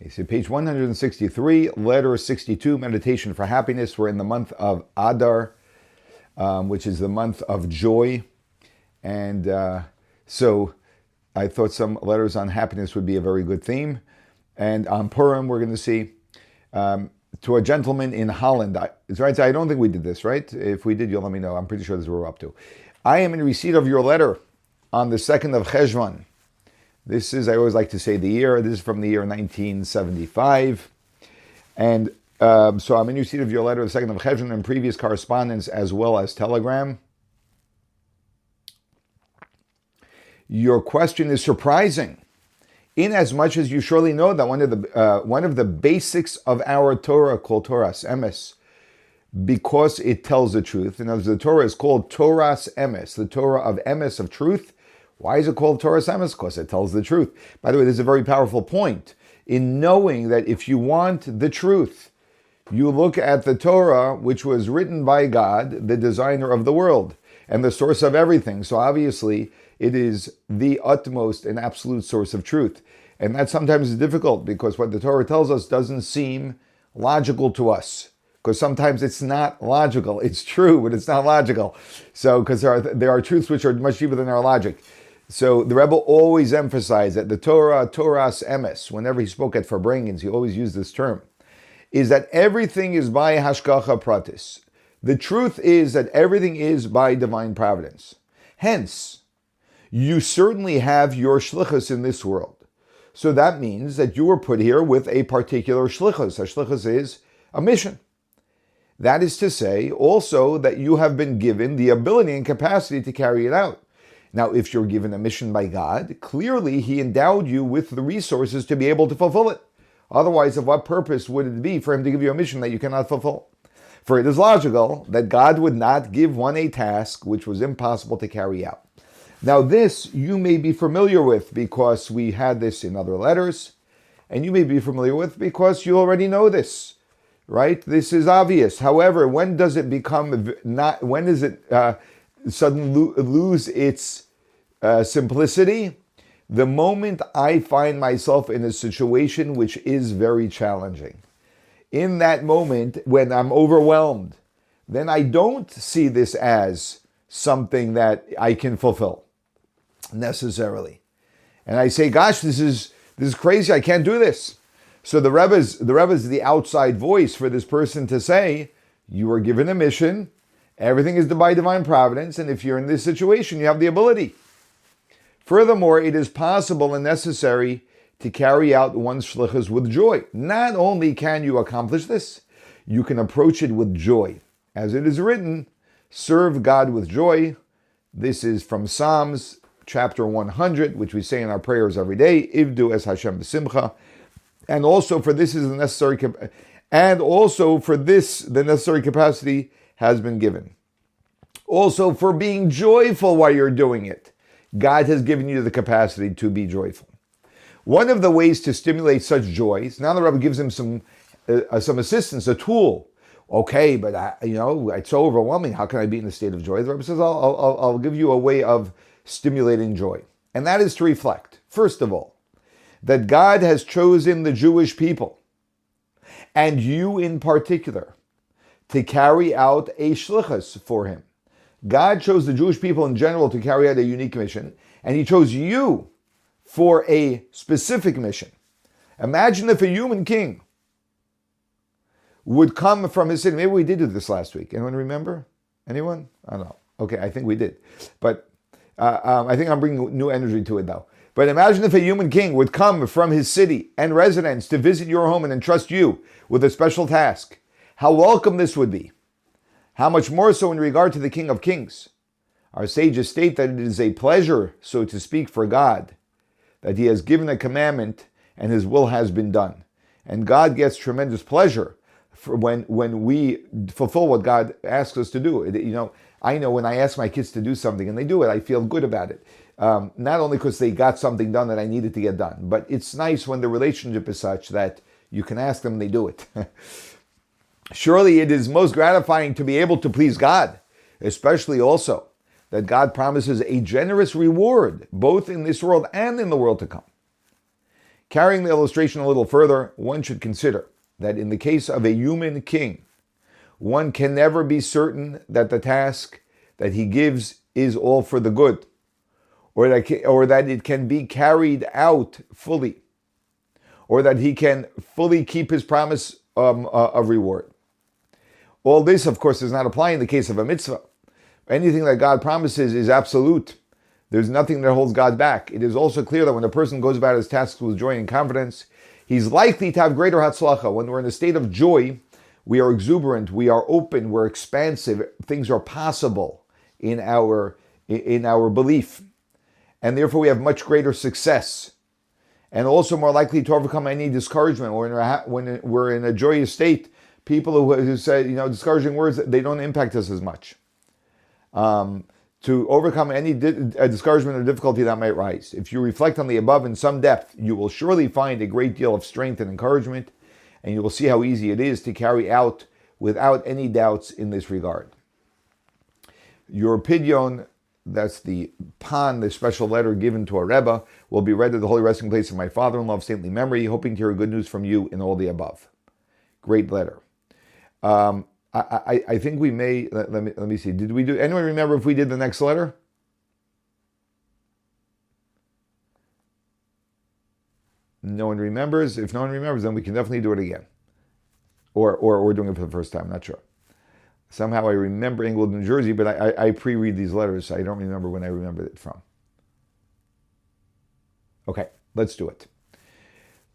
Okay, so page 163, letter 62, meditation for happiness. We're in the month of Adar, which is the month of joy. And so I thought some letters on happiness would be a very good theme. And on Purim, we're going to see to a gentleman in Holland. It's right. I don't think we did this, right? If we did, you'll let me know. I'm pretty sure this is what we're up to. I am in receipt of your letter on the 2nd of Cheshvan. This is, I always like to say the year. This is from the year 1975. And so I'm in receipt of your letter, the 2nd of Cheshvan, and previous correspondence as well as telegram. Your question is surprising, inasmuch as you surely know that one of the basics of our Torah, called Torah's Emes, because it tells the truth. In other words, the Torah is called Torah's Emes, the Torah of Emes, of truth. Why is it called Torah's Emes? Because it tells the truth. By the way, this is a very powerful point in knowing that if you want the truth, you look at the Torah, which was written by God, the designer of the world, and the source of everything. So obviously, it is the utmost and absolute source of truth. And that sometimes is difficult because what the Torah tells us doesn't seem logical to us. Because sometimes it's not logical. It's true, but it's not logical. So, because there are truths which are much deeper than our logic. So the Rebbe always emphasized that the Torah's Emes, whenever he spoke at Farbrengens, he always used this term, is that everything is by Hashgacha Pratis. The truth is that everything is by divine providence. Hence, you certainly have your shlichus in this world. So that means that you were put here with a particular shlichus. A shlichus is a mission. That is to say, also, that you have been given the ability and capacity to carry it out. Now, if you're given a mission by God, clearly He endowed you with the resources to be able to fulfill it. Otherwise, of what purpose would it be for Him to give you a mission that you cannot fulfill? For it is logical that God would not give one a task which was impossible to carry out. Now, this you may be familiar with because we had this in other letters, and you may be familiar with because you already know this. Right? This is obvious. However, when does it become not? When does it suddenly lose its simplicity? The moment I find myself in a situation which is very challenging. In that moment, when I'm overwhelmed, then I don't see this as something that I can fulfill necessarily, and I say, "Gosh, this is crazy. I can't do this." So the Rebbe is the outside voice for this person to say, you were given a mission, everything is by divine providence, and if you're in this situation, you have the ability. Furthermore, it is possible and necessary to carry out one's shlichus with joy. Not only can you accomplish this, you can approach it with joy. As it is written, serve God with joy. This is from Psalms chapter 100, which we say in our prayers every day, Ivdu es Hashem b'simcha. And also for this is the necessary, the necessary capacity has been given. Also for being joyful while you're doing it, God has given you the capacity to be joyful. One of the ways to stimulate such joys, now the Rebbe gives him some assistance, a tool. Okay, but it's so overwhelming. How can I be in a state of joy? The Rebbe says, I'll give you a way of stimulating joy, and that is to reflect. First of all, that God has chosen the Jewish people, and you in particular, to carry out a shlichus for Him. God chose the Jewish people in general to carry out a unique mission, and He chose you for a specific mission. Imagine if a human king would come from his city. Maybe we did do this last week. Anyone remember? Anyone? I don't know. Okay, I think we did. But I think I'm bringing new energy to it now. But imagine if a human king would come from his city and residence to visit your home and entrust you with a special task. How welcome this would be. How much more so in regard to the King of Kings. Our sages state that it is a pleasure, so to speak, for God, that He has given a commandment and His will has been done. And God gets tremendous pleasure for when we fulfill what God asks us to do. I know when I ask my kids to do something and they do it, I feel good about it. Not only because they got something done that I needed to get done, but it's nice when the relationship is such that you can ask them and they do it. Surely it is most gratifying to be able to please God, especially also that God promises a generous reward both in this world and in the world to come. Carrying the illustration a little further, one should consider that in the case of a human king, one can never be certain that the task that he gives is all for the good, or that it can be carried out fully, or that he can fully keep his promise of reward. All this, of course, does not apply in the case of a mitzvah. Anything that God promises is absolute. There's nothing that holds God back. It is also clear that when a person goes about his tasks with joy and confidence, he's likely to have greater hatzlacha. When we're in a state of joy, we are exuberant, we are open, we're expansive. Things are possible in our belief. And therefore we have much greater success. And also more likely to overcome any discouragement. When we're in a joyous state, people who say, discouraging words, they don't impact us as much. To overcome any discouragement or difficulty that might rise. If you reflect on the above in some depth, you will surely find a great deal of strength and encouragement, and you will see how easy it is to carry out without any doubts in this regard. Your pidyon, that's the pan, the special letter given to a Rebbe, will be read at the holy resting place of my father-in-law of saintly memory, hoping to hear good news from you in all the above. Great letter. I think we may, let me see, anyone remember if we did the next letter? No one remembers. If no one remembers, then we can definitely do it again. Or we're doing it for the first time, not sure. Somehow I remember England, New Jersey, but I pre-read these letters, so I don't remember when I remembered it from. Okay, let's do it.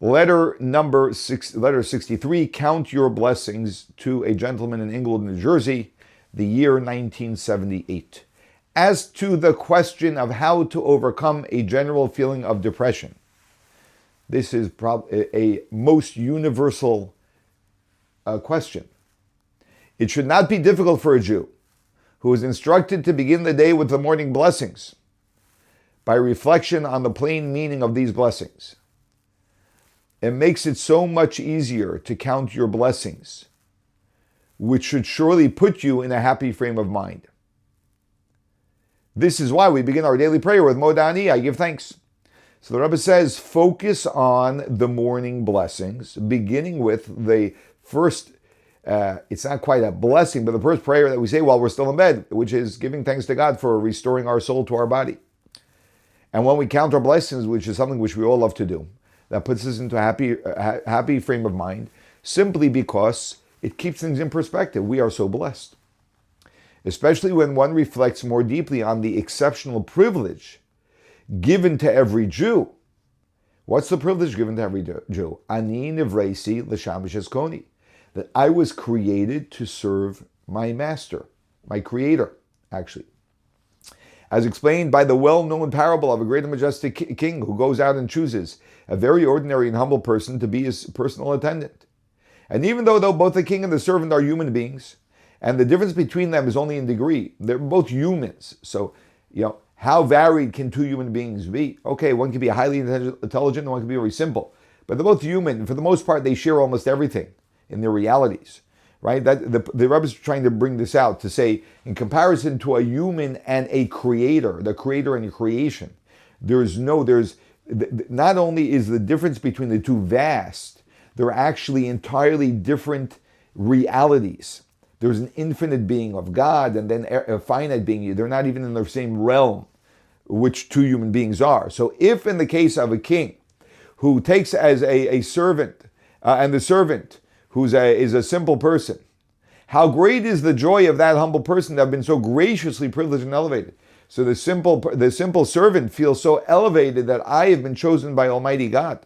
Letter 63, Count Your Blessings, to a gentleman in Englewood, New Jersey, the year 1978. As to the question of how to overcome a general feeling of depression, this is probably a most universal question. It should not be difficult for a Jew who is instructed to begin the day with the morning blessings by reflection on the plain meaning of these blessings. It makes it so much easier to count your blessings, which should surely put you in a happy frame of mind. This is why we begin our daily prayer with Modani, I give thanks. So the Rebbe says, focus on the morning blessings, beginning with the first, it's not quite a blessing, but the first prayer that we say while we're still in bed, which is giving thanks to God for restoring our soul to our body. And when we count our blessings, which is something which we all love to do, that puts us into a happy frame of mind, simply because it keeps things in perspective. We are so blessed. Especially when one reflects more deeply on the exceptional privilege given to every Jew. What's the privilege given to every Jew? Ani nivreisi l'shamish eskoni. That I was created to serve my master, my creator, actually. As explained by the well-known parable of a great and majestic king who goes out and chooses a very ordinary and humble person to be his personal attendant. And even though both the king and the servant are human beings, and the difference between them is only in degree, they're both humans. So, how varied can two human beings be? Okay, one can be highly intelligent and one can be very simple. But they're both human. For the most part, they share almost everything in their realities. Right? The Rebbe is trying to bring this out to say, in comparison to a human and a creator, the creator and the creation, not only is the difference between the two vast, they're actually entirely different realities. There's an infinite being of God and then a finite being. They're not even in the same realm, which two human beings are. So if in the case of a king who takes as a servant, and the servant is a simple person, how great is the joy of that humble person to have been so graciously privileged and elevated. So the simple servant feels so elevated that I have been chosen by Almighty God.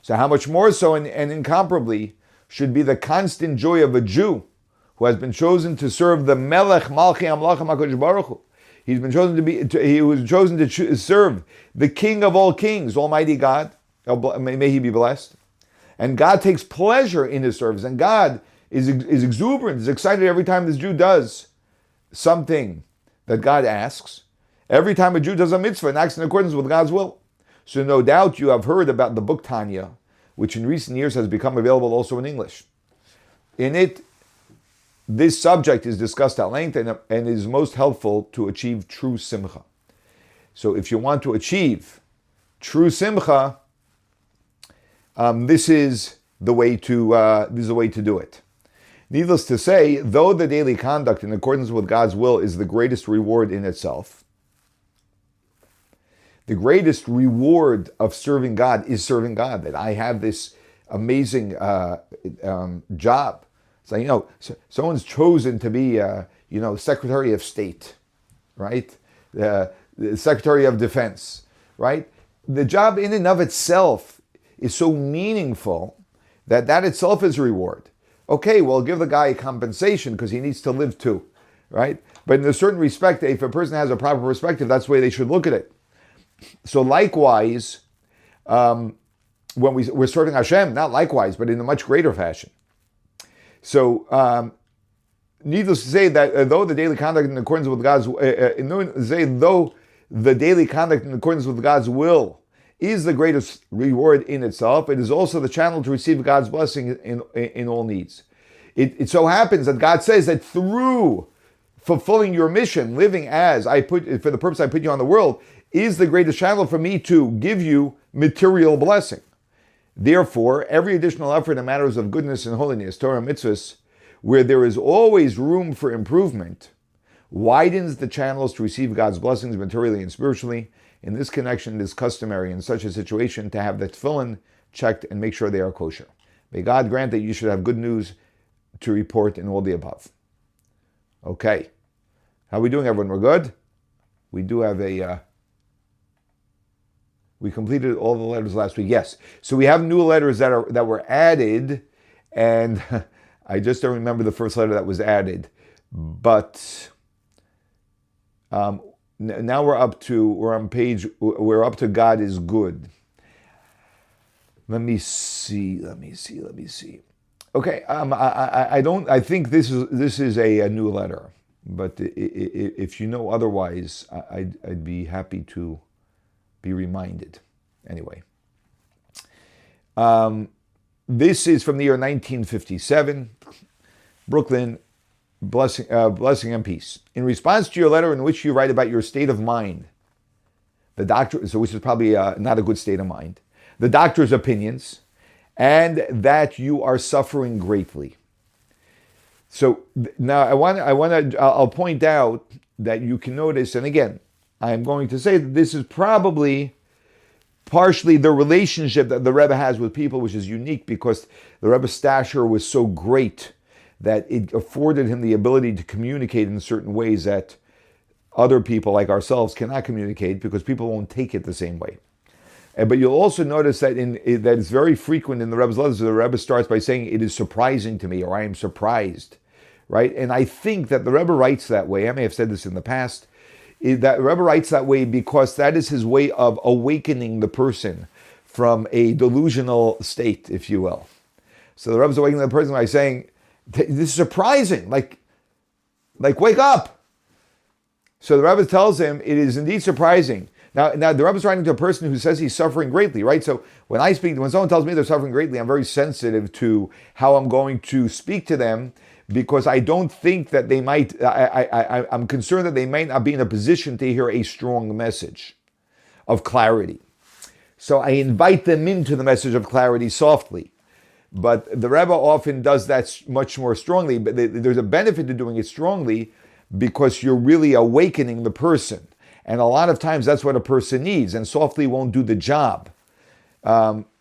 So how much more so and incomparably should be the constant joy of a Jew who has been chosen to serve the Melech Malchi Amlachim HaKadosh Baruch Hu. He was chosen to serve the King of all kings, Almighty God. May he be blessed. And God takes pleasure in his service. And God is exuberant, is excited every time this Jew does something that God asks. Every time a Jew does a mitzvah and acts in accordance with God's will. So no doubt you have heard about the book Tanya, which in recent years has become available also in English. In it, this subject is discussed at length and is most helpful to achieve true simcha. So if you want to achieve true simcha, This is the way to do it. Needless to say, though the daily conduct in accordance with God's will is the greatest reward in itself, the greatest reward of serving God is serving God. That I have this amazing job. So, someone's chosen to be, Secretary of State, right? The Secretary of Defense, right? The job in and of itself is so meaningful that itself is a reward. Okay, well, give the guy compensation because he needs to live too, right? But in a certain respect, if a person has a proper perspective, that's the way they should look at it. So likewise, when we're serving Hashem, not likewise, but in a much greater fashion. So, needless to say that though the daily conduct in accordance with God's will is the greatest reward in itself, it is also the channel to receive God's blessing in all needs. It so happens that God says that through fulfilling your mission, living as for the purpose I put you on the world, is the greatest channel for me to give you material blessing. Therefore, every additional effort in matters of goodness and holiness, Torah mitzvahs, where there is always room for improvement, widens the channels to receive God's blessings materially and spiritually. In this connection, it is customary in such a situation to have the tefillin checked and make sure they are kosher. May God grant that you should have good news to report in all the above. Okay. How are we doing, everyone? We're good? We do have we completed all the letters last week. Yes. So we have new letters that were added, and I just don't remember the first letter that was added. But now we're up to God is good. Let me see. Okay. I think this is a new letter, but if you know otherwise, I'd be happy to be reminded. Anyway, this is from the year 1957, Brooklyn. Blessing and peace. In response to your letter in which you write about your state of mind, which is probably not a good state of mind, the doctor's opinions, and that you are suffering greatly. So now I'll point out that you can notice, and again, I'm going to say that this is probably partially the relationship that the Rebbe has with people, which is unique because the Rebbe's stature was so great that it afforded him the ability to communicate in certain ways that other people like ourselves cannot communicate because people won't take it the same way. But you'll also notice that that it's very frequent in the Rebbe's letters. The Rebbe starts by saying, "It is surprising to me," or "I am surprised," right? And I think that the Rebbe writes that way. I may have said this in the past. That Rebbe writes that way because that is his way of awakening the person from a delusional state, if you will. So the Rebbe's awakening the person by saying, "This is surprising. Like wake up." So the Rebbe tells him, "It is indeed surprising." Now the Rebbe is writing to a person who says he's suffering greatly, right? So when someone tells me they're suffering greatly, I'm very sensitive to how I'm going to speak to them because I don't think that they might. I'm concerned that they might not be in a position to hear a strong message of clarity. So I invite them into the message of clarity softly. But the Rebbe often does that much more strongly. But there's a benefit to doing it strongly because you're really awakening the person. And a lot of times that's what a person needs. And softly won't do the job. But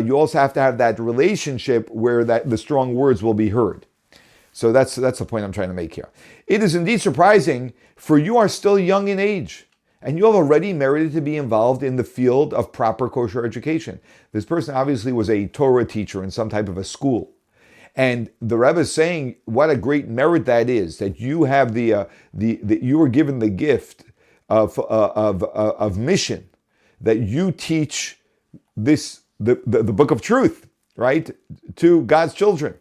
you also have to have that relationship where the strong words will be heard. So that's the point I'm trying to make here. It is indeed surprising, for you are still young in age. And you have already merited to be involved in the field of proper kosher education. This person obviously was a Torah teacher in some type of a school. And the Rebbe is saying what a great merit that is, that you have you were given the gift of mission, that you teach the book of truth, right, to God's children.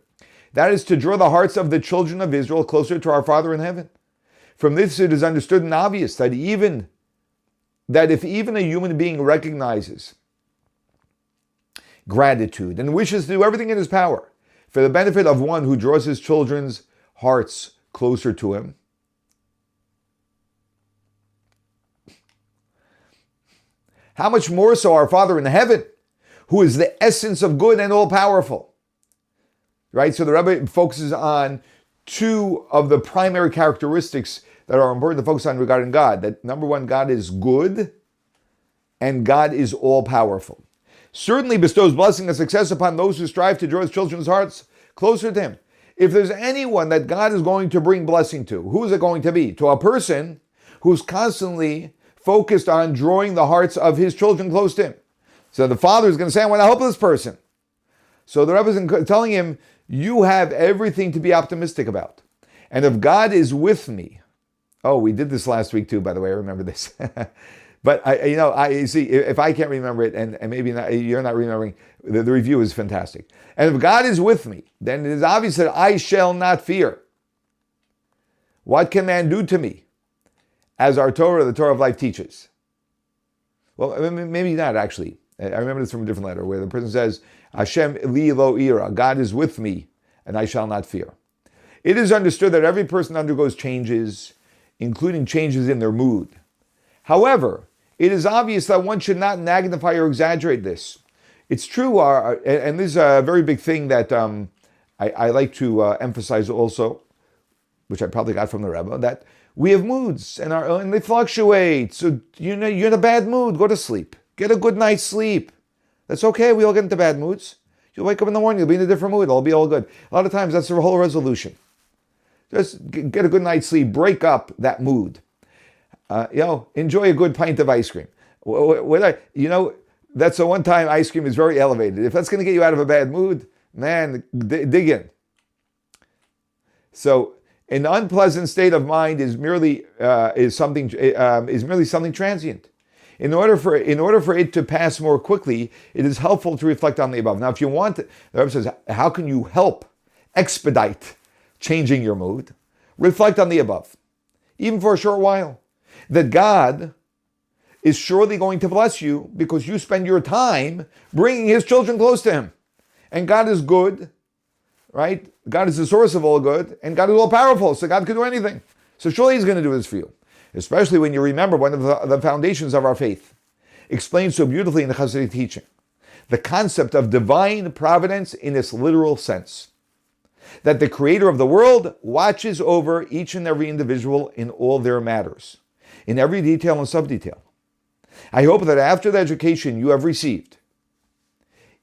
That is to draw the hearts of the children of Israel closer to our Father in heaven. From this it is understood and obvious that if even a human being recognizes gratitude and wishes to do everything in his power for the benefit of one who draws his children's hearts closer to him, how much more so our Father in heaven, who is the essence of good and all-powerful. Right? So the Rebbe focuses on two of the primary characteristics that are important to focus on regarding God. That number one, God is good and God is all-powerful. Certainly bestows blessing and success upon those who strive to draw his children's hearts closer to him. If there's anyone that God is going to bring blessing to, who is it going to be? To a person who's constantly focused on drawing the hearts of his children close to him. So the father is going to say, I want to help this person. So the Rebbe is telling him, you have everything to be optimistic about. And if God is with me, oh, we did this last week too, by the way, I remember this. But I see, if I can't remember it, and maybe you're not remembering, the review is fantastic. And if God is with me, then it is obvious that I shall not fear. What can man do to me? As our Torah, the Torah of life, teaches. Well, maybe not actually. I remember this from a different letter where the person says, Hashem li lo ira, God is with me and I shall not fear. It is understood that every person undergoes changes, including changes in their mood. However, it is obvious that one should not magnify or exaggerate this. It's true, and this is a very big thing that I like to emphasize also, which I probably got from the Rebbe, that we have moods and they fluctuate. So you're in a bad mood, go to sleep. Get a good night's sleep. That's okay, we all get into bad moods. You'll wake up in the morning, you'll be in a different mood, it'll be all good. A lot of times that's the whole resolution. Just get a good night's sleep, break up that mood. Enjoy a good pint of ice cream. That's the one time ice cream is very elevated. If that's going to get you out of a bad mood, man, dig in. So, an unpleasant state of mind is merely something transient. In order for it to pass more quickly, it is helpful to reflect on the above. Now, if you want, the Rebbe says, how can you help expedite changing your mood? Reflect on the above, even for a short while. That God is surely going to bless you because you spend your time bringing his children close to him. And God is good, right? God is the source of all good, and God is all powerful, so God can do anything. So surely he's going to do this for you, especially when you remember one of the foundations of our faith, explained so beautifully in the Hasidic teaching, the concept of divine providence in its literal sense. That the creator of the world watches over each and every individual in all their matters, in every detail and subdetail. I hope that after the education you have received,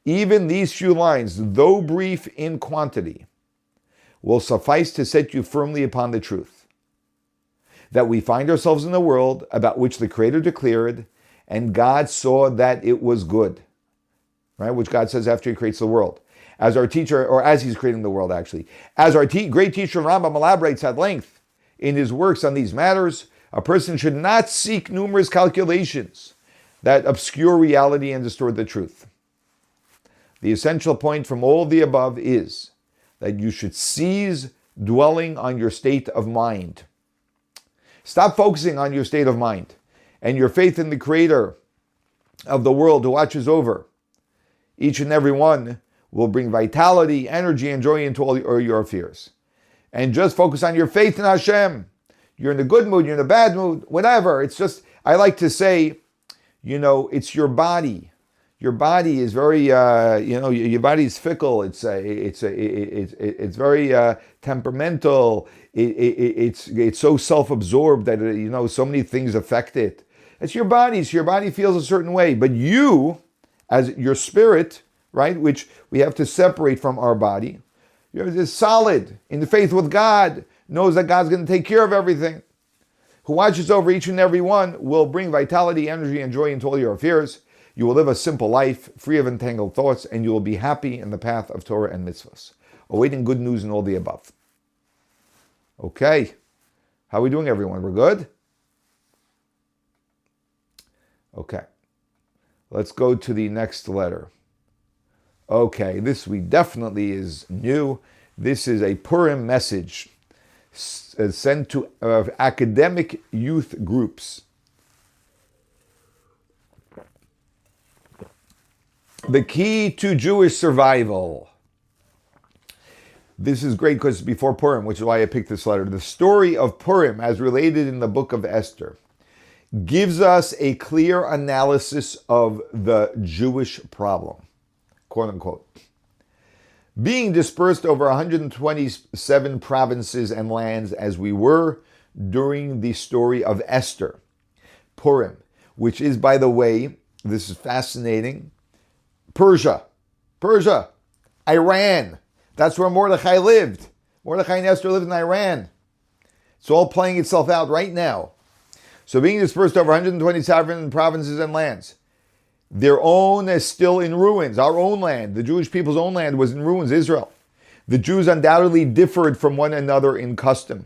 even these few lines, though brief in quantity, will suffice to set you firmly upon the truth. That we find ourselves in a world about which the Creator declared, and God saw that it was good. Right? Which God says after he creates the world. As our teacher, or as he's creating the world actually. As our great teacher Rambam elaborates at length in his works on these matters, a person should not seek numerous calculations that obscure reality and distort the truth. The essential point from all the above is that you should cease dwelling on your state of mind. Stop focusing on your state of mind and your faith in the Creator of the world who watches over each and every one will bring vitality, energy, and joy into all your affairs. And just focus on your faith in Hashem. You're in a good mood, you're in a bad mood, whatever. It's just, I like to say, it's your body. Your body is very, your body is fickle. It's very temperamental. It's so self-absorbed that so many things affect it. It's your body. So your body feels a certain way, but you, as your spirit, right, which we have to separate from our body, you're just solid in the faith with God, knows that God's going to take care of everything, who watches over each and every one, will bring vitality, energy, and joy into all your affairs. You will live a simple life, free of entangled thoughts, and you will be happy in the path of Torah and mitzvahs, awaiting good news and all the above. Okay. How are we doing, everyone? We're good? Okay. Let's go to the next letter. Okay, this we definitely is new. This is a Purim message sent to academic youth groups. The key to Jewish survival. This is great because it's before Purim, which is why I picked this letter. The story of Purim, as related in the book of Esther, gives us a clear analysis of the Jewish problem. quote unquote. Being dispersed over 127 provinces and lands as we were during the story of Esther, Purim, which is, by the way, this is fascinating, Persia, Iran. That's where Mordechai lived. Mordechai and Esther lived in Iran. It's all playing itself out right now. So being dispersed over 127 provinces and lands. Their own is still in ruins. Our own land, the Jewish people's own land, was in ruins, Israel. The Jews undoubtedly differed from one another in custom,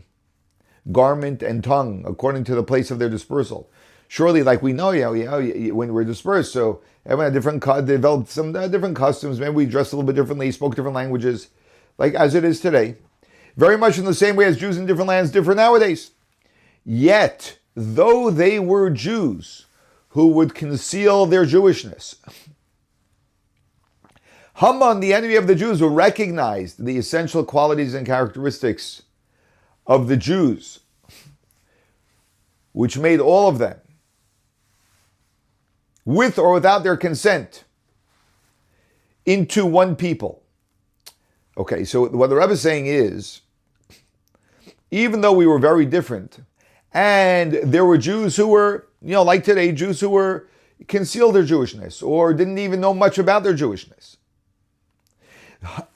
garment, and tongue, according to the place of their dispersal. Surely, like we know, when we're dispersed, so everyone had developed some different customs. Maybe we dressed a little bit differently, spoke different languages, like as it is today. Very much in the same way as Jews in different lands differ nowadays. Yet, though they were Jews who would conceal their Jewishness, Haman, the enemy of the Jews, who recognized the essential qualities and characteristics of the Jews, which made all of them, with or without their consent, into one people. Okay, so what the Rebbe is saying is, even though we were very different, and there were Jews who were, like today, Jews who were concealed their Jewishness or didn't even know much about their Jewishness.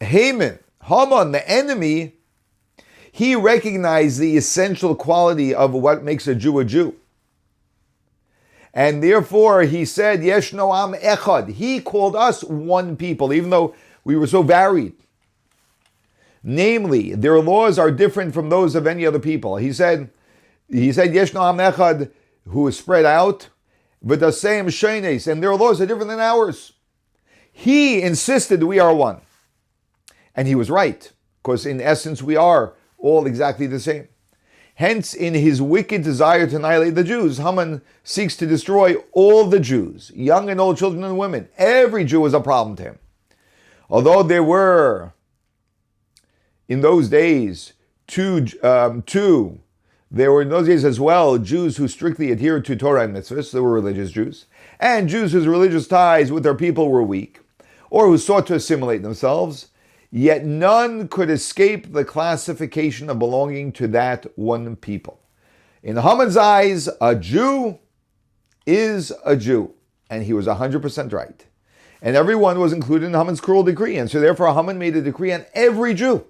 Haman, the enemy, he recognized the essential quality of what makes a Jew a Jew. And therefore he said, Yeshno Am Echad. He called us one people, even though we were so varied. Namely, their laws are different from those of any other people. He said, Yeshno Am Echad, who is spread out, v'dasem shenes, and their laws are different than ours. He insisted we are one. And he was right, because in essence we are all exactly the same. Hence, in his wicked desire to annihilate the Jews, Haman seeks to destroy all the Jews, young and old, children and women. Every Jew is a problem to him. Although there were, in those days, there were in those days as well Jews who strictly adhered to Torah and mitzvahs. They were religious Jews. And Jews whose religious ties with their people were weak, or who sought to assimilate themselves. Yet none could escape the classification of belonging to that one people. In Haman's eyes, a Jew is a Jew. And he was 100% right. And everyone was included in Haman's cruel decree. And so therefore Haman made a decree on every Jew.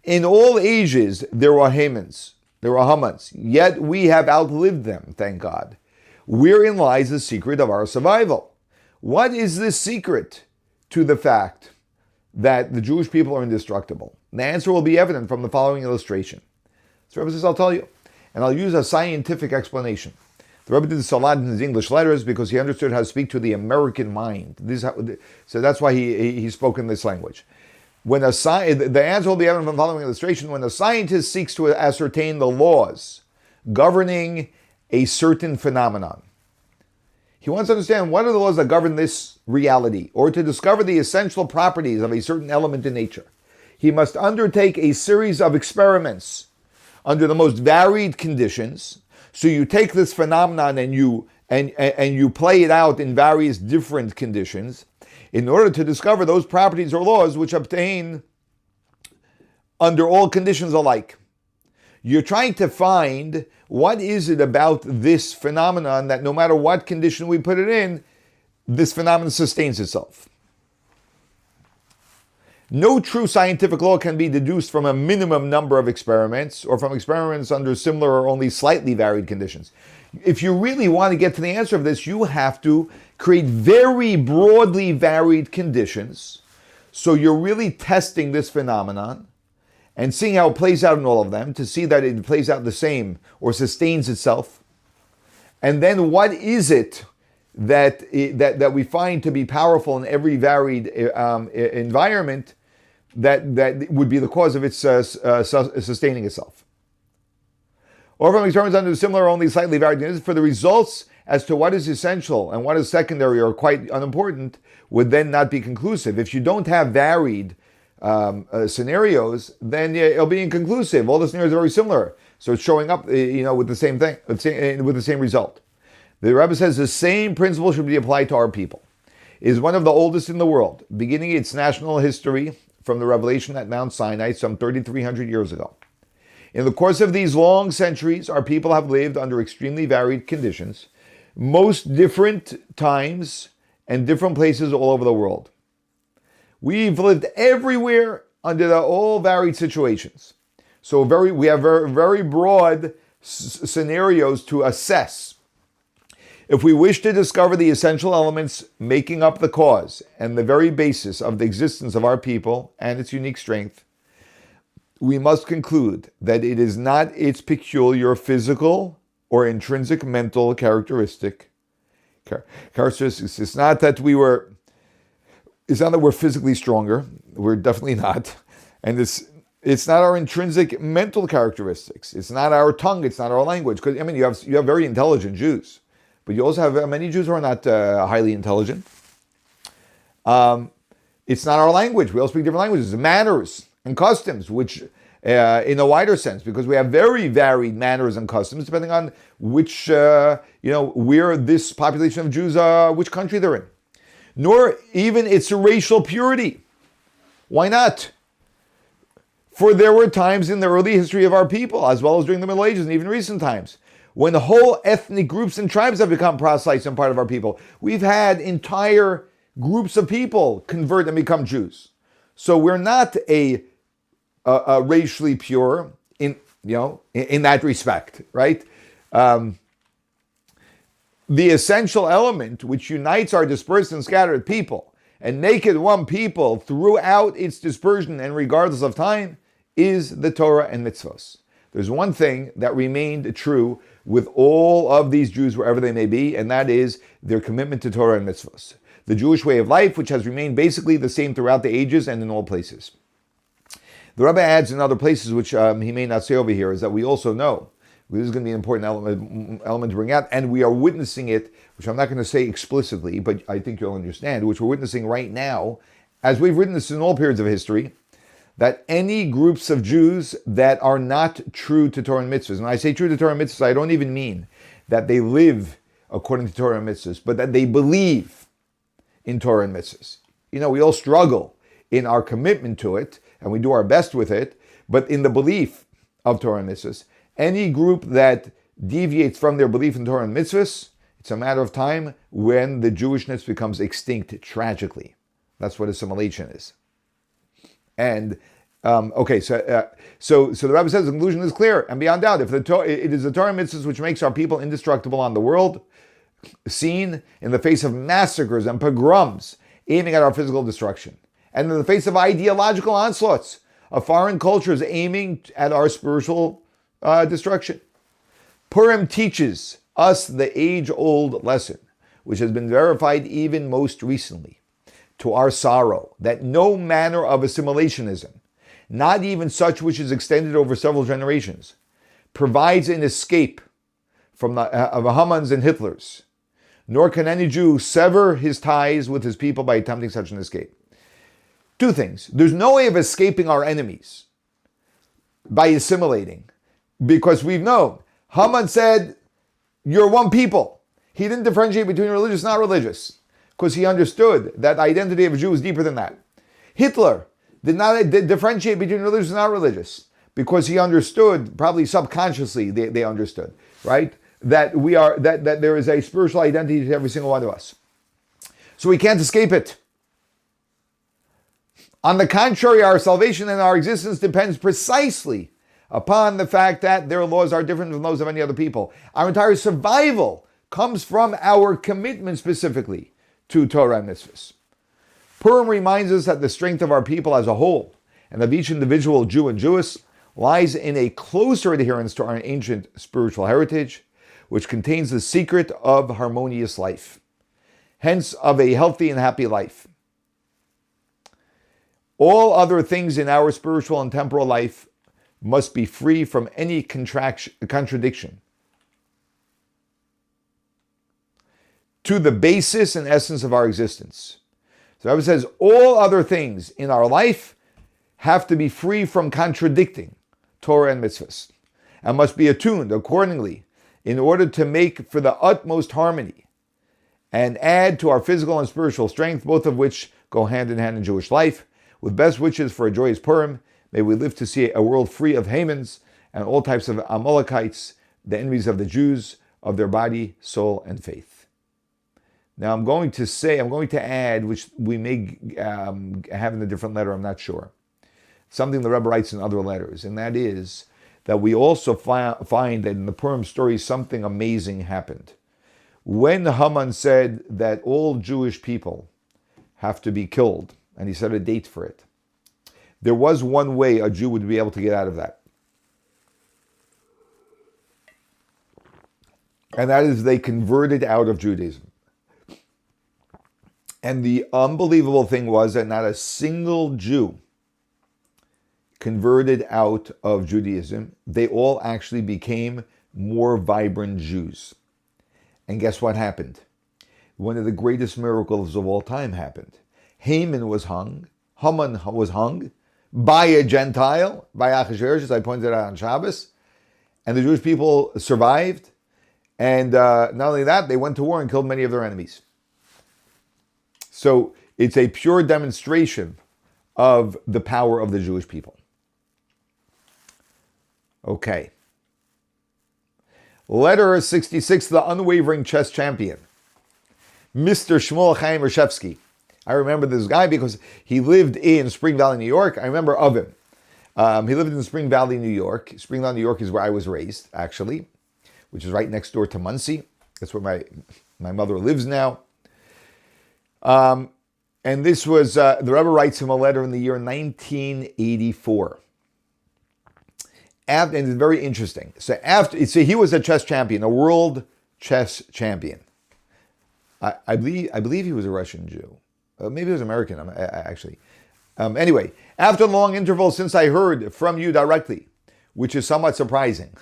In all ages, there were Hamans, there were Hamans, yet we have outlived them, thank God. Wherein lies the secret of our survival? What is this secret to the fact that the Jewish people are indestructible? The answer will be evident from the following illustration. So Rebbe says, I'll tell you, and I'll use a scientific explanation. The Rebbe did this a lot in his English letters because he understood how to speak to the American mind. So that's why he spoke in this language. The answer will be evident from the following illustration. When a scientist seeks to ascertain the laws governing a certain phenomenon, he wants to understand what are the laws that govern this reality, or to discover the essential properties of a certain element in nature. He must undertake a series of experiments under the most varied conditions. So you take this phenomenon and you play it out in various different conditions, in order to discover those properties or laws which obtain under all conditions alike. You're trying to find what is it about this phenomenon that no matter what condition we put it in, this phenomenon sustains itself. No true scientific law can be deduced from a minimum number of experiments or from experiments under similar or only slightly varied conditions. If you really want to get to the answer of this, you have to create very broadly varied conditions. So you're really testing this phenomenon and seeing how it plays out in all of them to see that it plays out the same or sustains itself. And then what is it that we find to be powerful in every varied environment that would be the cause of its sustaining itself? Or from experiments under similar or only slightly varied conditions, for the results as to what is essential and what is secondary or quite unimportant would then not be conclusive. If you don't have varied scenarios, then it'll be inconclusive. All the scenarios are very similar, so it's showing up, with the same thing, with the same result. The Rebbe says the same principle should be applied to our people. is one of the oldest in the world, beginning its national history from the revelation at Mount Sinai some 3,300 years ago. In the course of these long centuries, our people have lived under extremely varied conditions, most different times and different places all over the world. We've lived everywhere under all varied situations. So we have very broad scenarios to assess. If we wish to discover the essential elements making up the cause and the very basis of the existence of our people and its unique strength, we must conclude that it is not its peculiar physical or intrinsic mental characteristics. It's not that we're physically stronger. We're definitely not. And it's not our intrinsic mental characteristics. It's not our tongue. It's not our language. Because you have very intelligent Jews, but you also have many Jews who are not highly intelligent. It's not our language. We all speak different languages. Manners and customs, which in a wider sense, because we have very varied manners and customs depending on which, where this population of Jews, which country they're in. Nor even its racial purity. Why not? For there were times in the early history of our people, as well as during the Middle Ages and even recent times, when whole ethnic groups and tribes have become proselytes and part of our people. We've had entire groups of people convert and become Jews. So we're not a racially pure in that respect, right? The essential element which unites our dispersed and scattered people and make it one people throughout its dispersion and regardless of time is the Torah and mitzvos. There's one thing that remained true with all of these Jews, wherever they may be, and that is their commitment to Torah and mitzvos. The Jewish way of life, which has remained basically the same throughout the ages and in all places. The Rebbe adds in other places, which he may not say over here, is that we also know, this is going to be an important element to bring out, and we are witnessing it, which I'm not going to say explicitly, but I think you'll understand, which we're witnessing right now, as we've witnessed in all periods of history, that any groups of Jews that are not true to Torah and mitzvahs, and I say true to Torah and mitzvahs, I don't even mean that they live according to Torah and mitzvahs, but that they believe in Torah and mitzvahs. We all struggle in our commitment to it, and we do our best with it, but in the belief of Torah and mitzvahs, any group that deviates from their belief in Torah and mitzvahs, it's a matter of time when the Jewishness becomes extinct tragically. That's what assimilation is. And so the Rebbe says the conclusion is clear and beyond doubt. If it is the Torah and mitzvahs which makes our people indestructible on the world, seen in the face of massacres and pogroms aiming at our physical destruction, and in the face of ideological onslaughts of foreign cultures aiming at our spiritual destruction. Purim teaches us the age-old lesson, which has been verified even most recently, to our sorrow, that no manner of assimilationism, not even such which is extended over several generations, provides an escape from the Hamans and Hitlers, nor can any Jew sever his ties with his people by attempting such an escape. Two things. There's no way of escaping our enemies by assimilating, because we've known. Haman said, you're one people. He didn't differentiate between religious and not religious, because he understood that the identity of a Jew is deeper than that. Hitler did not differentiate between religious and not religious, because he understood, probably subconsciously they understood, right? That that there is a spiritual identity to every single one of us. So we can't escape it. On the contrary, our salvation and our existence depends precisely upon the fact that their laws are different from those of any other people. Our entire survival comes from our commitment specifically to Torah and mitzvahs. Purim reminds us that the strength of our people as a whole and of each individual Jew and Jewess lies in a closer adherence to our ancient spiritual heritage, which contains the secret of harmonious life, hence of a healthy and happy life. All other things in our spiritual and temporal life must be free from any contradiction to the basis and essence of our existence. So the Rebbe says all other things in our life have to be free from contradicting Torah and mitzvahs and must be attuned accordingly in order to make for the utmost harmony and add to our physical and spiritual strength, both of which go hand in hand in Jewish life. With best wishes for a joyous Purim, may we live to see a world free of Hamans and all types of Amalekites, the enemies of the Jews, of their body, soul, and faith. Now I'm going to add, which we may have in a different letter, I'm not sure, something the Rebbe writes in other letters, and that is that we also find that in the Purim story something amazing happened. When Haman said that all Jewish people have to be killed, and he set a date for it, there was one way a Jew would be able to get out of that. And that is they converted out of Judaism. And the unbelievable thing was that not a single Jew converted out of Judaism. They all actually became more vibrant Jews. And guess what happened? One of the greatest miracles of all time happened. Haman was hung by a Gentile, by Achashverosh, as I pointed out on Shabbos, and the Jewish people survived. And not only that, they went to war and killed many of their enemies. So it's a pure demonstration of the power of the Jewish people. Okay. Letter 66, the unwavering chess champion, Mr. Shmuel Chaim Reshevsky. I remember this guy because he lived in Spring Valley, New York. I remember of him. He lived in Spring Valley, New York. Spring Valley, New York is where I was raised, actually, which is right next door to Muncie. That's where my mother lives now. And this was, the Rebbe writes him a letter in the year 1984. And it's very interesting. So he was a chess champion, a world chess champion. I believe he was a Russian Jew. Maybe he was American, actually. Anyway, after a long interval since I heard from you directly, which is somewhat surprising,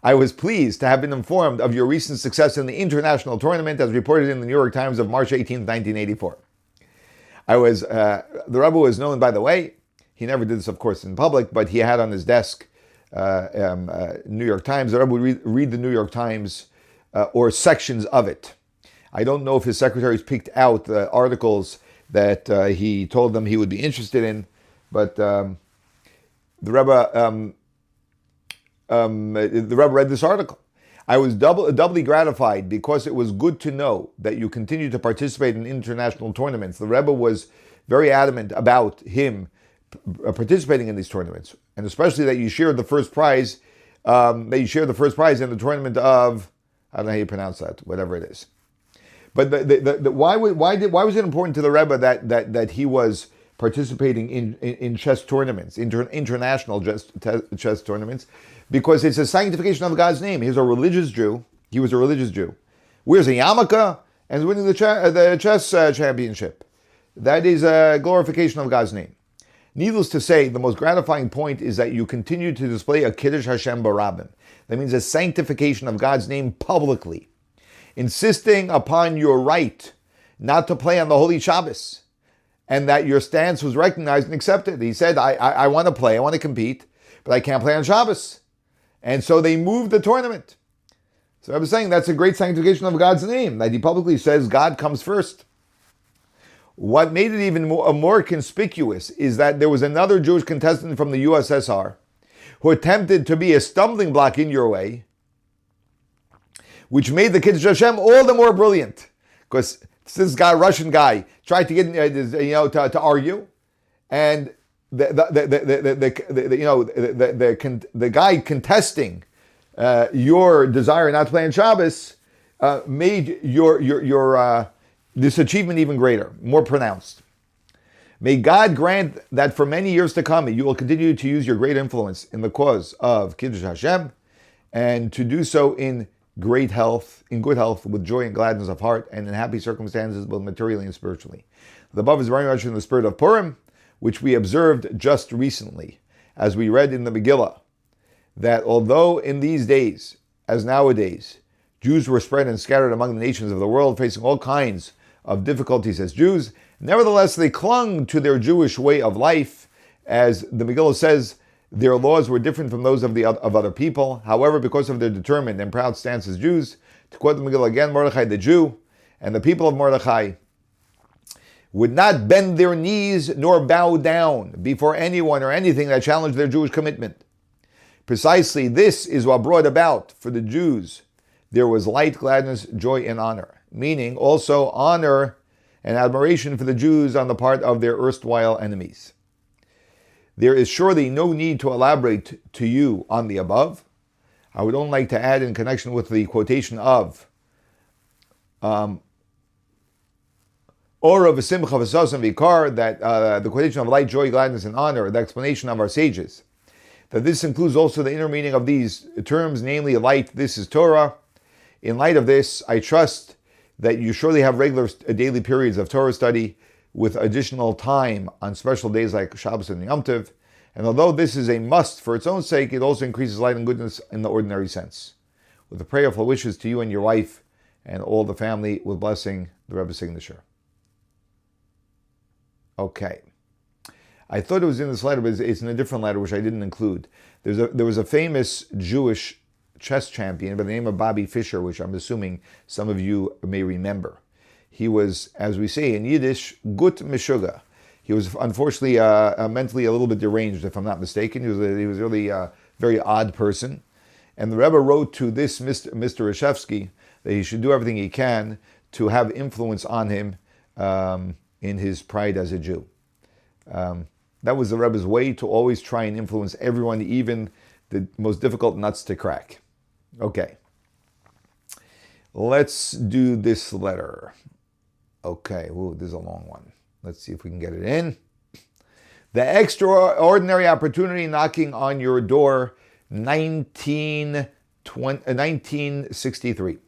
I was pleased to have been informed of your recent success in the international tournament as reported in the New York Times of March 18, 1984. The Rebbe was known, by the way, he never did this, of course, in public, but he had on his desk New York Times. The Rebbe would read the New York Times or sections of it. I don't know if his secretaries picked out the articles that he told them he would be interested in, but the Rebbe read this article. I was doubly gratified because it was good to know that you continue to participate in international tournaments. The Rebbe was very adamant about him participating in these tournaments, and especially that you shared the first prize. In the tournament of, I don't know how you pronounce that, whatever it is. But why was it important to the Rebbe that he was participating in chess tournaments, international chess tournaments? Because it's a sanctification of God's name. He was a religious Jew. Wears a yarmulke and is winning the chess championship. That is a glorification of God's name. Needless to say, the most gratifying point is that you continue to display a Kiddush Hashem Barabim. That means a sanctification of God's name publicly, insisting upon your right not to play on the Holy Shabbos, and that your stance was recognized and accepted. He said, I want to play, I want to compete, but I can't play on Shabbos. And so they moved the tournament. So I was saying that's a great sanctification of God's name, that he publicly says God comes first. What made it even more conspicuous is that there was another Jewish contestant from the USSR who attempted to be a stumbling block in your way, which made the Kiddush Hashem all the more brilliant. Because this guy, Russian guy, tried to get to argue, and the guy contesting your desire not to play on Shabbos made your this achievement even greater, more pronounced. May God grant that for many years to come, you will continue to use your great influence in the cause of Kiddush Hashem, and to do so in good health, with joy and gladness of heart, and in happy circumstances, both materially and spiritually. The above is very much in the spirit of Purim, which we observed just recently, as we read in the Megillah, that although in these days, as nowadays, Jews were spread and scattered among the nations of the world, facing all kinds of difficulties as Jews, nevertheless they clung to their Jewish way of life. As the Megillah says, their laws were different from those of other people. However, because of their determined and proud stance as Jews, to quote the Megillah again, Mordechai the Jew, and the people of Mordechai would not bend their knees nor bow down before anyone or anything that challenged their Jewish commitment. Precisely this is what brought about for the Jews. There was light, gladness, joy, and honor, meaning also honor and admiration for the Jews on the part of their erstwhile enemies. There is surely no need to elaborate to you on the above. I would only like to add in connection with the quotation of Ora v'simcha v'sas and vikar, that the quotation of light, joy, gladness, and honor, the explanation of our sages, that this includes also the inner meaning of these terms, namely light, this is Torah. In light of this, I trust that you surely have regular daily periods of Torah study with additional time on special days like Shabbos and Yom Tov. And although this is a must for its own sake, it also increases light and goodness in the ordinary sense. With the prayerful wishes to you and your wife and all the family, with blessing, the Rebbe's signature. Okay. I thought it was in this letter, but it's in a different letter, which I didn't include. There was a famous Jewish chess champion by the name of Bobby Fischer, which I'm assuming some of you may remember. He was, as we say in Yiddish, gut meshuga. He was unfortunately mentally a little bit deranged, if I'm not mistaken. He was really a very odd person. And the Rebbe wrote to this Mr. Reshevsky that he should do everything he can to have influence on him in his pride as a Jew. That was the Rebbe's way, to always try and influence everyone, even the most difficult nuts to crack. Okay. Let's do this letter. Okay, ooh, this is a long one. Let's see if we can get it in. The extraordinary opportunity knocking on your door, 1963.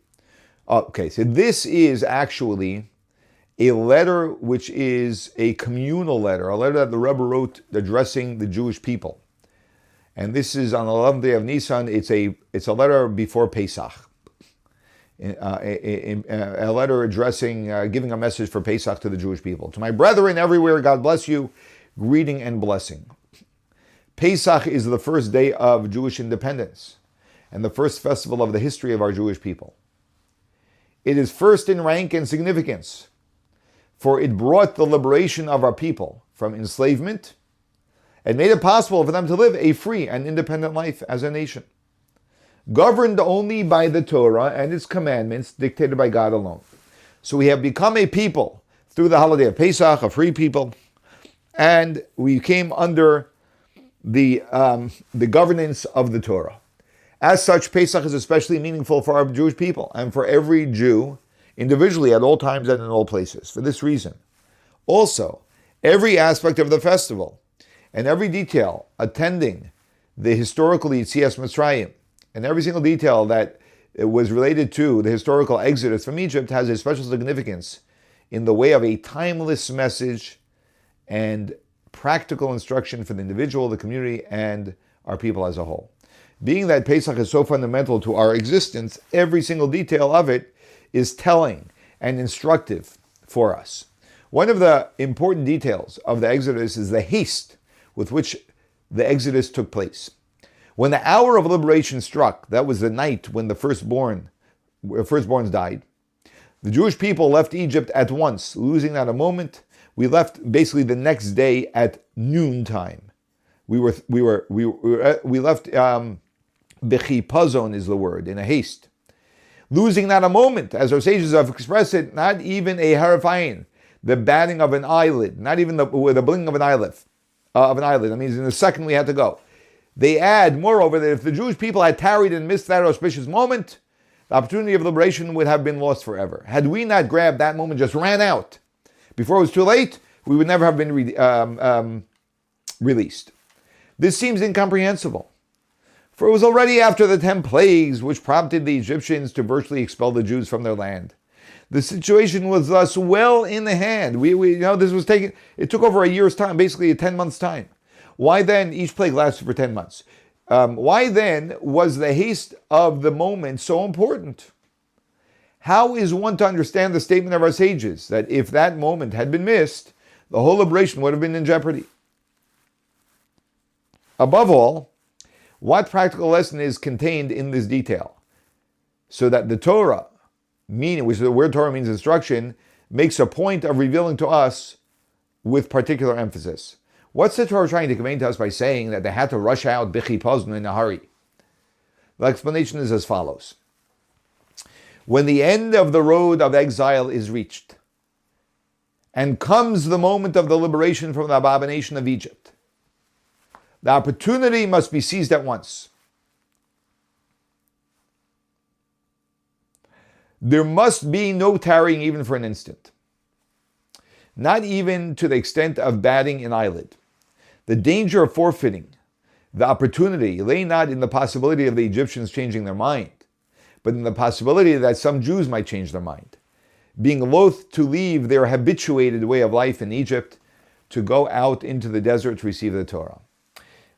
Okay, so this is actually a letter which is a communal letter, a letter that the Rebbe wrote addressing the Jewish people. And this is on the 11th day of Nisan. It's a letter before Pesach. A letter addressing, giving a message for Pesach to the Jewish people. To my brethren everywhere, God bless you. Greeting and blessing. Pesach is the first day of Jewish independence and the first festival of the history of our Jewish people. It is first in rank and significance, for it brought the liberation of our people from enslavement and made it possible for them to live a free and independent life as a nation, governed only by the Torah and its commandments dictated by God alone. So we have become a people through the holiday of Pesach, a free people, and we came under the governance of the Torah. As such, Pesach is especially meaningful for our Jewish people and for every Jew individually at all times and in all places. For this reason, also, every aspect of the festival and every detail attending the historical Yetzias Mitzrayim and every single detail that was related to the historical exodus from Egypt has a special significance in the way of a timeless message and practical instruction for the individual, the community, and our people as a whole. Being that Pesach is so fundamental to our existence, every single detail of it is telling and instructive for us. One of the important details of the Exodus is the haste with which the Exodus took place. When the hour of liberation struck, that was the night when the firstborns died, the Jewish people left Egypt at once, losing not a moment. We left basically the next day at noontime. We left bechipazon is the word, in a haste. Losing not a moment, as our sages have expressed it, not even a harafayin, the batting of an eyelid, not even the blinking of an eyelid. That means in a second we had to go. They add, moreover, that if the Jewish people had tarried and missed that auspicious moment, the opportunity of liberation would have been lost forever. Had we not grabbed that moment, just ran out before it was too late, we would never have been released. This seems incomprehensible, for it was already after the 10 plagues which prompted the Egyptians to virtually expel the Jews from their land. The situation was thus well in the hand. It took over a year's time, basically a 10 months time. Why then, each plague lasted for 10 months. Why then was the haste of the moment so important? How is one to understand the statement of our sages that if that moment had been missed, the whole liberation would have been in jeopardy? Above all, what practical lesson is contained in this detail? So that the Torah meaning, which the word Torah means instruction, makes a point of revealing to us with particular emphasis. What's the Torah trying to convey to us by saying that they had to rush out b'chipazon in a hurry? The explanation is as follows. When the end of the road of exile is reached, and comes the moment of the liberation from the abomination of Egypt, the opportunity must be seized at once. There must be no tarrying even for an instant. Not even to the extent of batting an eyelid. The danger of forfeiting the opportunity lay not in the possibility of the Egyptians changing their mind, but in the possibility that some Jews might change their mind, being loath to leave their habituated way of life in Egypt to go out into the desert to receive the Torah.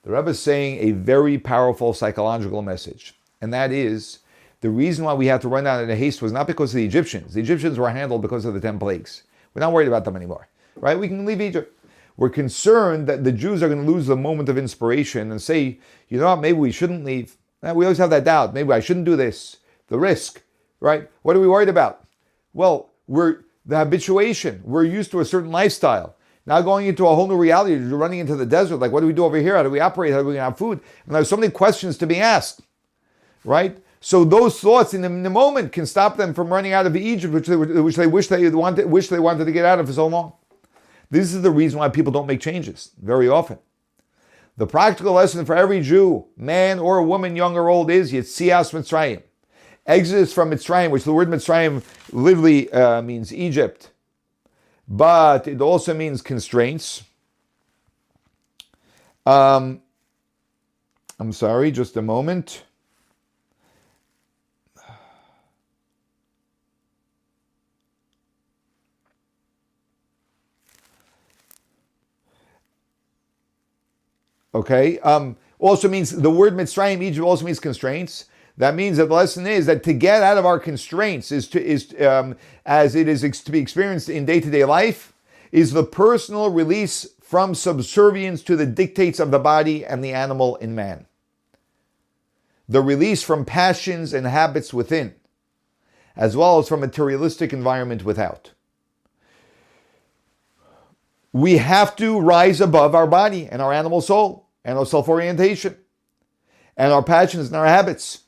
The Rebbe is saying a very powerful psychological message, and that is the reason why we had to run out in a haste was not because of the Egyptians. The Egyptians were handled because of the 10 plagues. We're not worried about them anymore, right? We can leave Egypt. We're concerned that the Jews are going to lose the moment of inspiration and say, you know what, maybe we shouldn't leave. We always have that doubt. Maybe I shouldn't do this. The risk, right? What are we worried about? Well, we're the habituation. We're used to a certain lifestyle. Now going into a whole new reality, you're running into the desert. Like, what do we do over here? How do we operate? How do we have food? And there's so many questions to be asked, right? So those thoughts in the moment can stop them from running out of Egypt, which they wish they wanted to get out of for so long. This is the reason why people don't make changes very often. The practical lesson for every Jew, man or woman, young or old, is Yetzias Mitzrayim. Exodus from Mitzrayim, which the word Mitzrayim literally means Egypt, but it also means constraints. I'm sorry, just a moment. Okay. Also means the word Mitzrayim, Egypt, also means constraints. That means that the lesson is that to get out of our constraints as it is to be experienced in day-to-day life, is the personal release from subservience to the dictates of the body and the animal in man. The release from passions and habits within, as well as from materialistic environment without. We have to rise above our body and our animal soul and our self-orientation and our passions and our habits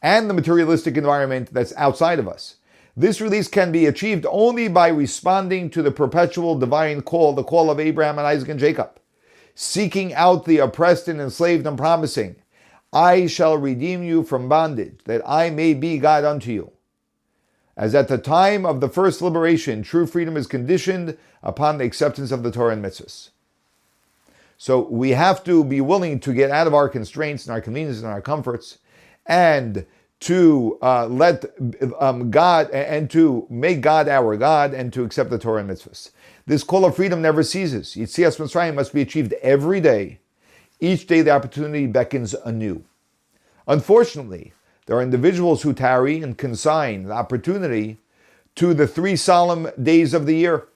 and the materialistic environment that's outside of us. This release can be achieved only by responding to the perpetual divine call, the call of Abraham and Isaac and Jacob, seeking out the oppressed and enslaved and promising, I shall redeem you from bondage, that I may be God unto you. As at the time of the first liberation, true freedom is conditioned upon the acceptance of the Torah and mitzvahs. So we have to be willing to get out of our constraints and our conveniences and our comforts, and to let God, and to make God our God, and to accept the Torah and mitzvahs. This call of freedom never ceases. Yetzias Mitzrayim must be achieved every day. Each day the opportunity beckons anew. Unfortunately, there are individuals who tarry and consign the opportunity to the 3 solemn days of the year,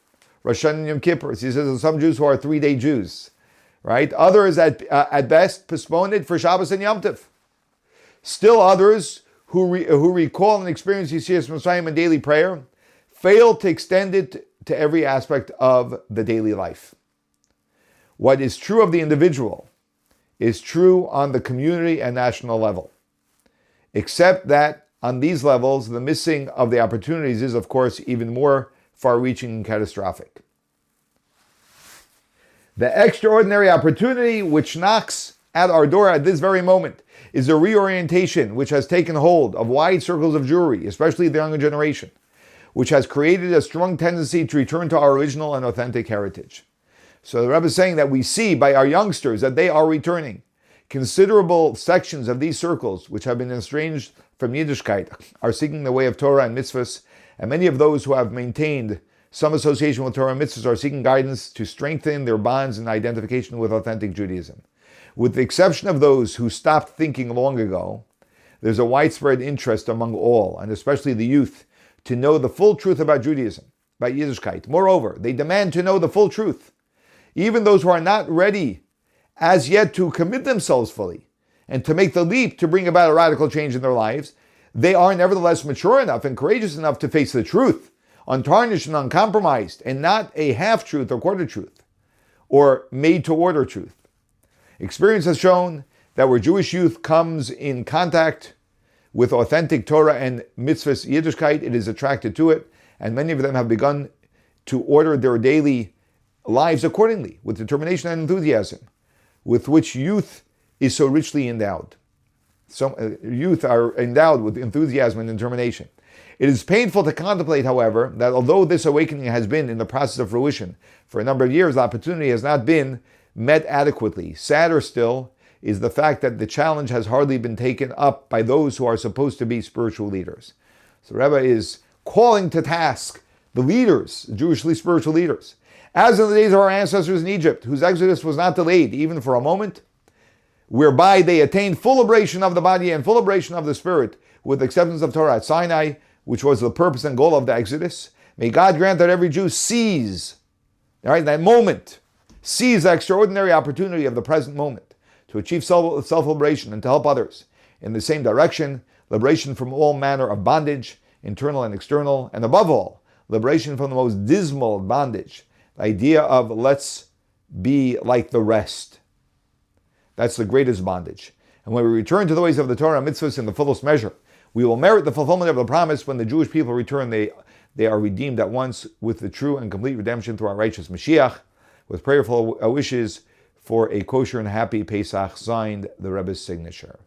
Rosh Hashanah and Yom Kippur. He says there's some Jews who are 3-day Jews, right? Others at best postpone it for Shabbos and Yom Tov. Still others who recall and experience Yetzias Mitzrayim in daily prayer fail to extend it to every aspect of the daily life. What is true of the individual is true on the community and national level, except that on these levels, the missing of the opportunities is, of course, even more far-reaching and catastrophic. The extraordinary opportunity which knocks at our door at this very moment is a reorientation which has taken hold of wide circles of Jewry, especially the younger generation, which has created a strong tendency to return to our original and authentic heritage. So the Rebbe is saying that we see by our youngsters that they are returning. Considerable sections of these circles, which have been estranged from Yiddishkeit, are seeking the way of Torah and mitzvahs, and many of those who have maintained some association with Torah and mitzvahs are seeking guidance to strengthen their bonds and identification with authentic Judaism. With the exception of those who stopped thinking long ago, there's a widespread interest among all, and especially the youth, to know the full truth about Judaism, about Yiddishkeit. Moreover, they demand to know the full truth. Even those who are not ready as yet to commit themselves fully and to make the leap to bring about a radical change in their lives, they are nevertheless mature enough and courageous enough to face the truth, untarnished and uncompromised, and not a half-truth or quarter-truth, or made-to-order truth. Experience has shown that where Jewish youth comes in contact with authentic Torah and mitzvahs Yiddishkeit, it is attracted to it, and many of them have begun to order their daily lives accordingly, with determination and enthusiasm, with which youth is so richly endowed. Youth are endowed with enthusiasm and determination. It is painful to contemplate, however, that although this awakening has been in the process of fruition for a number of years, the opportunity has not been met adequately. Sadder still is the fact that the challenge has hardly been taken up by those who are supposed to be spiritual leaders. So Rebbe is calling to task the leaders, Jewishly spiritual leaders. As in the days of our ancestors in Egypt, whose exodus was not delayed even for a moment, whereby they attained full liberation of the body and full liberation of the spirit with acceptance of Torah at Sinai, which was the purpose and goal of the exodus. May God grant that every Jew seize, that moment, seize the extraordinary opportunity of the present moment to achieve self-liberation and to help others in the same direction, liberation from all manner of bondage, internal and external, and above all, liberation from the most dismal bondage, the idea of let's be like the rest. That's the greatest bondage. And when we return to the ways of the Torah and mitzvahs in the fullest measure, we will merit the fulfillment of the promise. When the Jewish people return, they are redeemed at once with the true and complete redemption through our righteous Mashiach, with prayerful wishes for a kosher and happy Pesach, signed the Rebbe's signature.